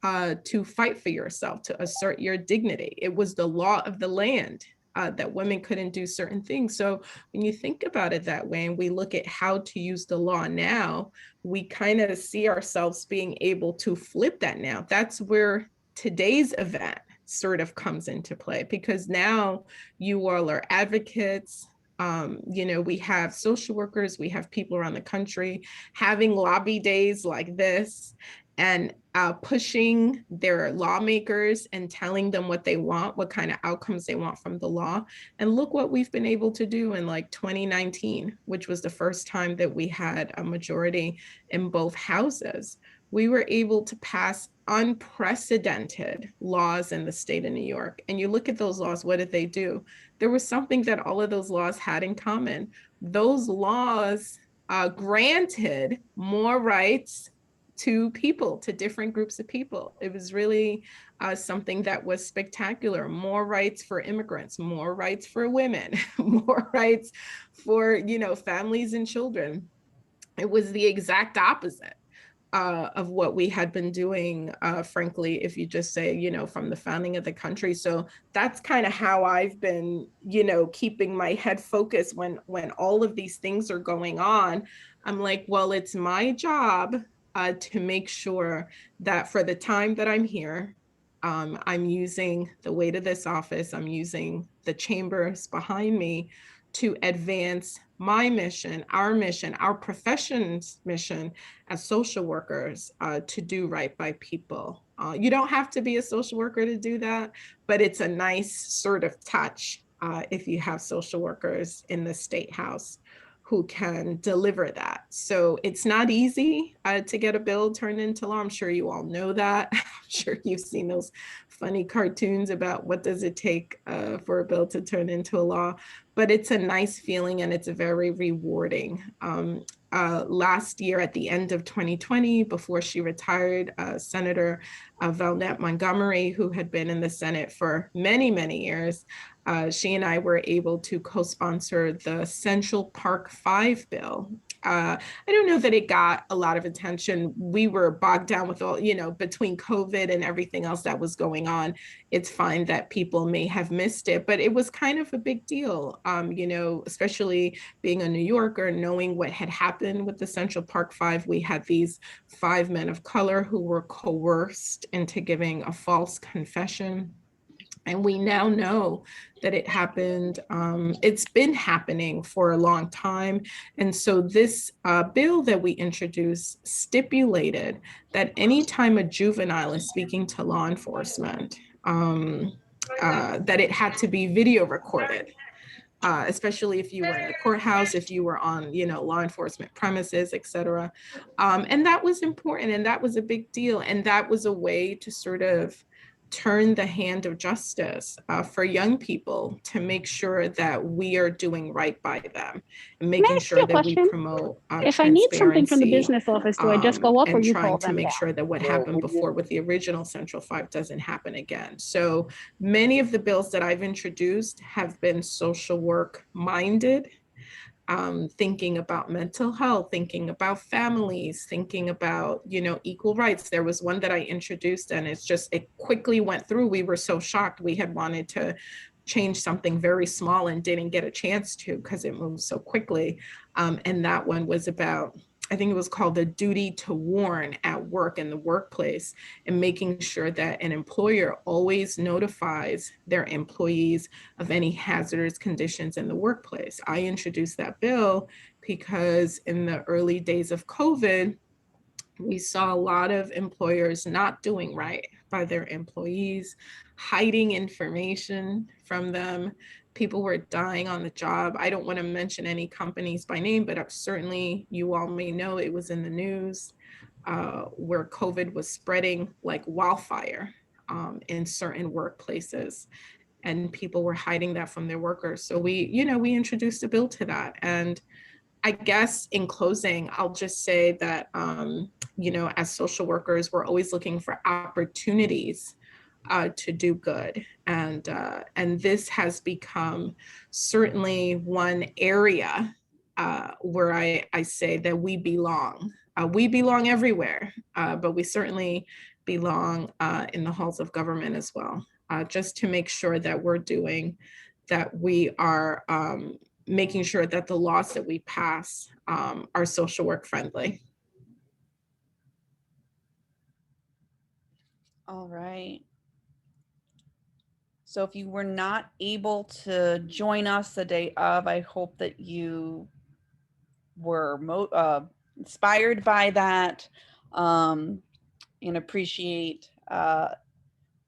to fight for yourself, to assert your dignity. It was the law of the land that women couldn't do certain things. So when you think about it that way, and we look at how to use the law now, we kind of see ourselves being able to flip that now. That's where today's event sort of comes into play, because now you all are advocates. We have social workers, we have people around the country having lobby days like this and pushing their lawmakers and telling them what they want, what kind of outcomes they want from the law. And look what we've been able to do in 2019, which was the first time that we had a majority in both houses. We were able to pass unprecedented laws in the state of New York. And you look at those laws, what did they do? There was something that all of those laws had in common. Those laws granted more rights to people, to different groups of people. It was really something that was spectacular. More rights for immigrants, more rights for women, more rights for, families and children. It was the exact opposite of what we had been doing, frankly, if you just say, from the founding of the country. So that's kind of how I've been, keeping my head focused when all of these things are going on. I'm like, well, it's my job to make sure that for the time that I'm here, I'm using the weight of this office, I'm using the chambers behind me to advance my mission, our profession's mission as social workers to do right by people. You don't have to be a social worker to do that, but it's a nice sort of touch if you have social workers in the State House who can deliver that. So it's not easy to get a bill turned into law. I'm sure you all know that. I'm sure you've seen those funny cartoons about what does it take for a bill to turn into a law, but it's a nice feeling and it's very rewarding. Last year at the end of 2020, before she retired, Senator Valnette Montgomery, who had been in the Senate for many, many years, she and I were able to co-sponsor the Central Park 5 bill. I don't know that it got a lot of attention. We were bogged down with all, between COVID and everything else that was going on. It's fine that people may have missed it, but it was kind of a big deal, especially being a New Yorker, knowing what had happened with the Central Park 5. We had these 5 men of color who were coerced into giving a false confession. And we now know that it happened. It's been happening for a long time. And so this bill that we introduced stipulated that anytime a juvenile is speaking to law enforcement, that it had to be video recorded. Especially if you were in the courthouse, if you were on, law enforcement premises, et cetera. And that was important and that was a big deal. And that was a way to sort of turn the hand of justice for young people to make sure that we are doing right by them and making sure that we promote
if I need something from the
transparency,
business office, do I just go up or
and
you
trying
call
to
them
make
down?
sure that what happened before with the original Central 5 doesn't happen again. So many of the bills that I've introduced have been social work minded, thinking about mental health, thinking about families, thinking about, you know, equal rights. There was one that I introduced and it quickly went through. We were so shocked. We had wanted to change something very small and didn't get a chance to because it moved so quickly. And that one was about, I think it was called the duty to warn at work in the workplace, and making sure that an employer always notifies their employees of any hazardous conditions in the workplace. I introduced that bill because in the early days of COVID, we saw a lot of employers not doing right by their employees, hiding information from them. People were dying on the job. I don't want to mention any companies by name, but certainly you all may know it was in the news where COVID was spreading like wildfire in certain workplaces, and people were hiding that from their workers. So we introduced a bill to that. And I guess in closing, I'll just say that, as social workers, we're always looking for opportunities to do good. And this has become certainly one area where I say that we belong. We belong everywhere, but we certainly belong in the halls of government as well, just to make sure that we are making sure that the laws that we pass are social work friendly.
All right. So if you were not able to join us the day of, I hope that you were inspired by that and appreciate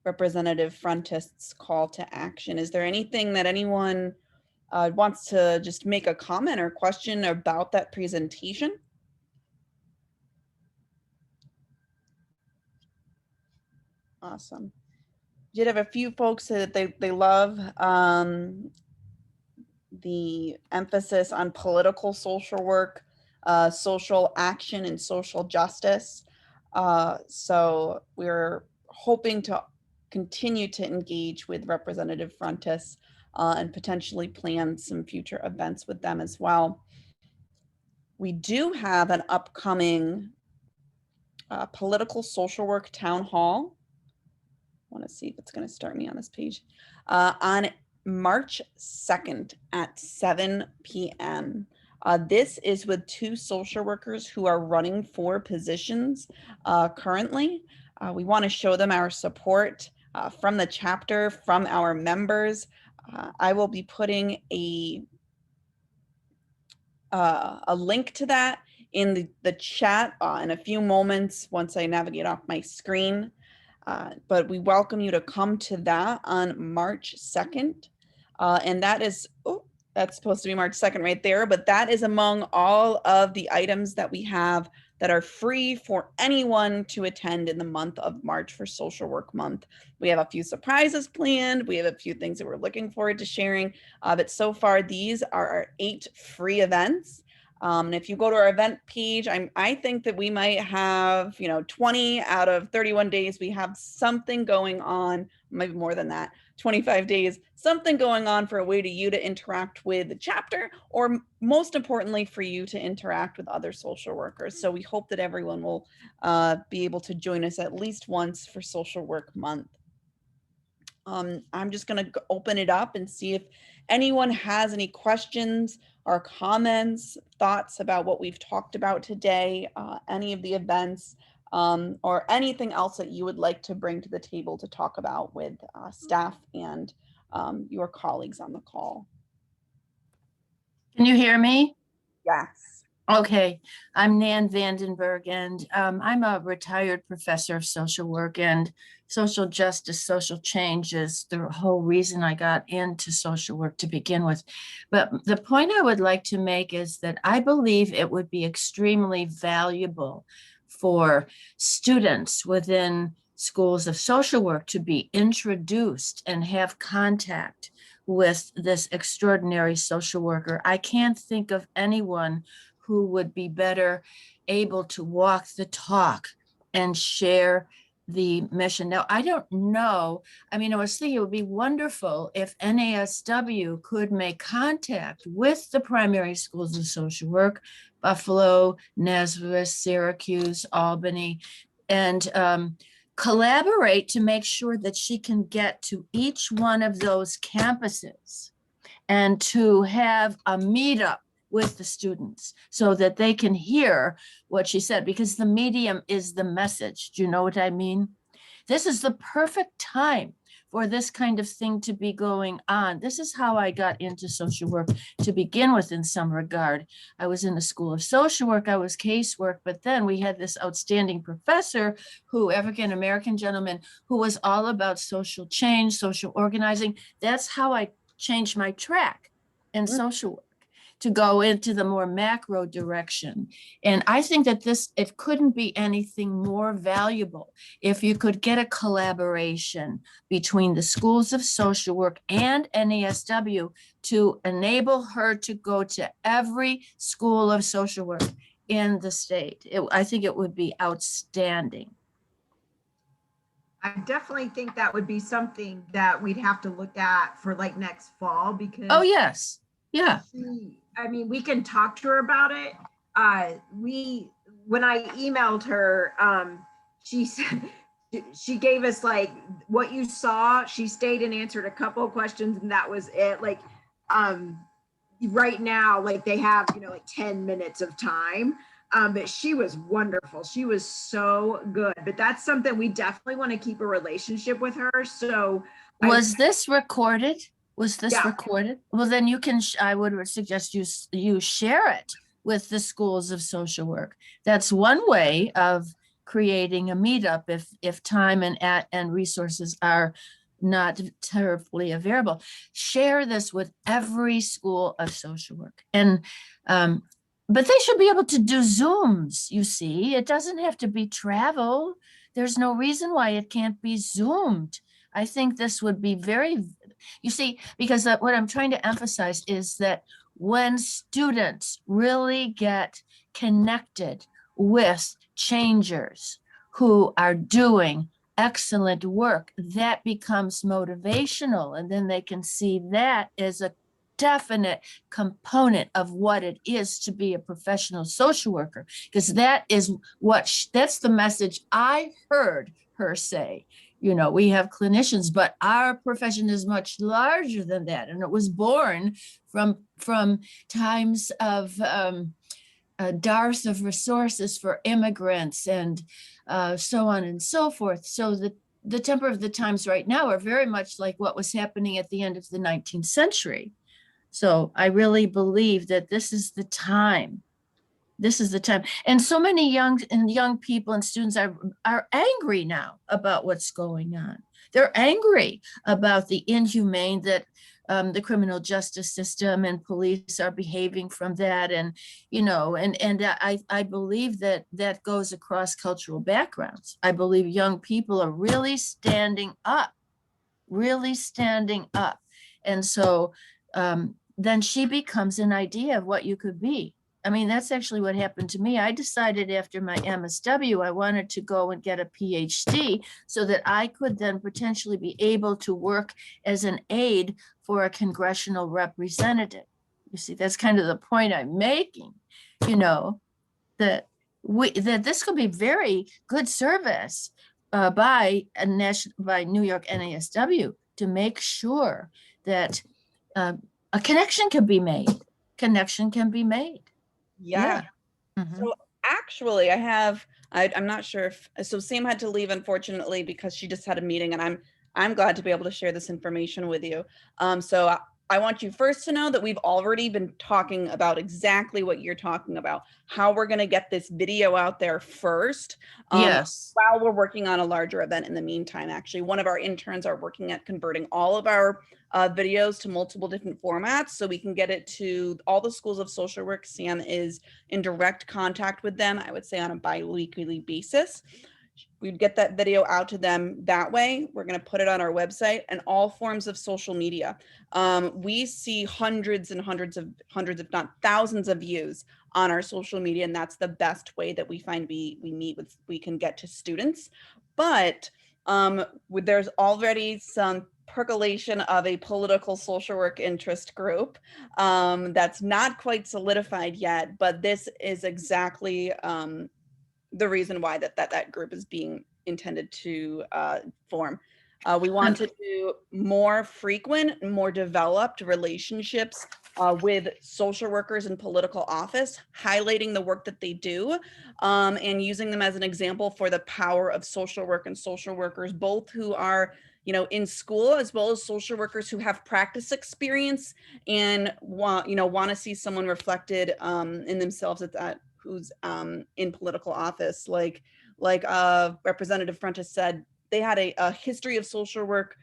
Representative Frontist's call to action. Is there anything that anyone wants to just make a comment or question about that presentation? Awesome. Did have a few folks that they love the emphasis on political social work, social action, and social justice. So we're hoping to continue to engage with Representative Frontis and potentially plan some future events with them as well. We do have an upcoming political social work town hall. I want to see if it's going to start me on this page on March 2nd at 7 p.m. This is with two social workers who are running for positions currently. We want to show them our support from the chapter, from our members. I will be putting a link to that in the chat in a few moments once I navigate off my screen. But we welcome you to come to that on March 2nd. And that is, that's supposed to be March 2nd right there, but that is among all of the items that we have that are free for anyone to attend in the month of March for Social Work Month. We have a few surprises planned. We have a few things that we're looking forward to sharing. But so far, these are our 8 free events. And if you go to our event page, I think that we might have, 20 out of 31 days, we have something going on, maybe more than that, 25 days, something going on for a way to you to interact with the chapter, or most importantly, for you to interact with other social workers. So we hope that everyone will be able to join us at least once for Social Work Month. I'm just going to open it up and see if anyone has any questions or comments, thoughts about what we've talked about today, any of the events, or anything else that you would like to bring to the table to talk about with staff and your colleagues on the call.
Can you hear me?
Yes.
Okay, I'm Nan Vandenberg, and I'm a retired professor of social work, and social justice, social change is the whole reason I got into social work to begin with. But the point I would like to make is that I believe it would be extremely valuable for students within schools of social work to be introduced and have contact with this extraordinary social worker. I can't think of anyone who would be better able to walk the talk and share the mission. Now, I don't know. I mean, I was thinking it would be wonderful if NASW could make contact with the primary schools of social work, Buffalo, NASW-NYS, Syracuse, Albany, and collaborate to make sure that she can get to each one of those campuses and to have a meetup with the students so that they can hear what she said, because the medium is the message. Do you know what I mean? This is the perfect time for this kind of thing to be going on. This is how I got into social work to begin with in some regard. I was in the School of Social Work, I was casework, but then we had this outstanding professor who, African-American gentleman, who was all about social change, social organizing. That's how I changed my track in social work, to go into the more macro direction. And I think that it couldn't be anything more valuable if you could get a collaboration between the schools of social work and NASW to enable her to go to every school of social work in the state. I think it would be outstanding.
I definitely think that would be something that we'd have to look at for like next fall, because
Oh, yes. Yeah.
I mean, we can talk to her about it. When I emailed her, she said, she gave us like what you saw. She stayed and answered a couple of questions, and that was it. Like, right now, like they have, like 10 minutes of time. But she was wonderful. She was so good. But that's something we definitely want to keep a relationship with her. So
was this recorded? Was this
Yeah.
recorded? Well, then you can, I would suggest you share it with the schools of social work. That's one way of creating a meetup if time and resources are not terribly available. Share this with every school of social work. And but they should be able to do Zooms, you see. It doesn't have to be travel. There's no reason why it can't be Zoomed. I think this would be very, you see, because what I'm trying to emphasize is that when students really get connected with changers who are doing excellent work, that becomes motivational. And then they can see that as a definite component of what it is to be a professional social worker, because that is that's the message I heard her say. We have clinicians, but our profession is much larger than that. And it was born from times of dearth of resources for immigrants and so on and so forth. So the temper of the times right now are very much like what was happening at the end of the 19th century. So I really believe that this is the time. This is the time. And so many young people and students are angry now about what's going on. They're angry about the inhumane that the criminal justice system and police are behaving from that. And, I believe that goes across cultural backgrounds. I believe young people are really standing up. And so then she becomes an idea of what you could be. I mean, that's actually what happened to me. I decided after my MSW, I wanted to go and get a PhD so that I could then potentially be able to work as an aide for a congressional representative. You see, that's kind of the point I'm making, that this could be very good service by New York NASW to make sure that a connection can be made.
Yeah.
Mhm.
So actually I'm not sure so Sam had to leave, unfortunately, because she just had a meeting, and I'm glad to be able to share this information with you. So I want you first to know that we've already been talking about exactly what you're talking about, how we're going to get this video out there first.
Yes.
While we're working on a larger event in the meantime. Actually, one of our interns are working at converting all of our videos to multiple different formats so we can get it to all the schools of social work. Sam is in direct contact with them, I would say on a bi-weekly basis. we'd get that video out to them that way. We're going to put it on our website and all forms of social media. We see hundreds and hundreds, if not thousands of views on our social media. And that's the best way that we find we can get to students. But there's already some percolation of a political social work interest group that's not quite solidified yet, but this is exactly the reason why that group is being intended to form. We want to do more frequent, more developed relationships with social workers in political office, highlighting the work that they do and using them as an example for the power of social work and social workers, both who are in school, as well as social workers who have practice experience and want to see someone reflected in themselves at that who's in political office. Like Representative Frentis said, they had a history of social work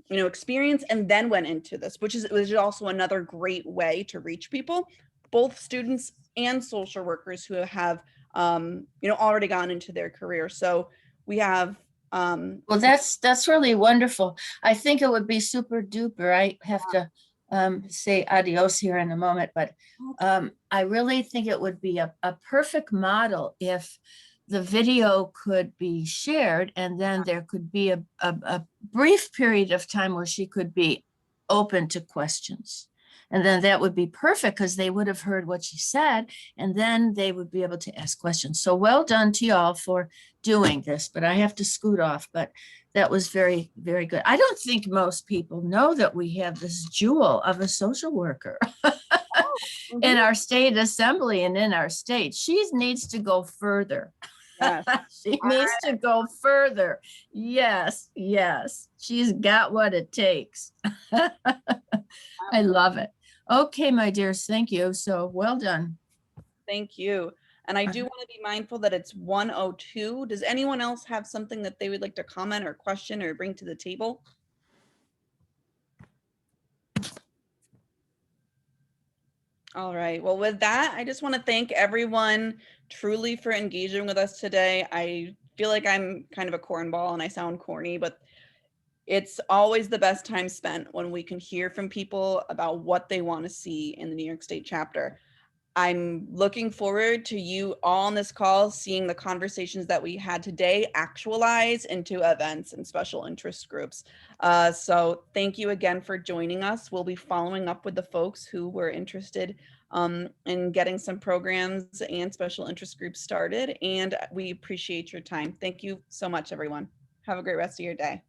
experience and then went into this, which is also another great way to reach people, both students and social workers who have already gone into their career. So we have
well, that's really wonderful. I think it would be super duper. I have to say adios here in a moment, but I really think it would be a perfect model if the video could be shared and then there could be a brief period of time where she could be open to questions. And then that would be perfect because they would have heard what she said and then they would be able to ask questions. So well done to y'all for doing this, but I have to scoot off. But that was very, very good. I don't think most people know that we have this jewel of a social worker in our state assembly and in our state. She needs to go further. Yes. She needs to go further. Yes, yes. She's got what it takes. I love it. Okay, my dears, thank you. So well done.
Thank you. And I do want to be mindful that it's 1:02. Does anyone else have something that they would like to comment or question or bring to the table? All right. Well, with that, I just want to thank everyone truly for engaging with us today. I feel like I'm kind of a cornball and I sound corny, but it's always the best time spent when we can hear from people about what they want to see in the New York State chapter. I'm looking forward to you all on this call, seeing the conversations that we had today actualize into events and special interest groups. So thank you again for joining us. We'll be following up with the folks who were interested in getting some programs and special interest groups started. And we appreciate your time. Thank you so much, everyone. Have a great rest of your day.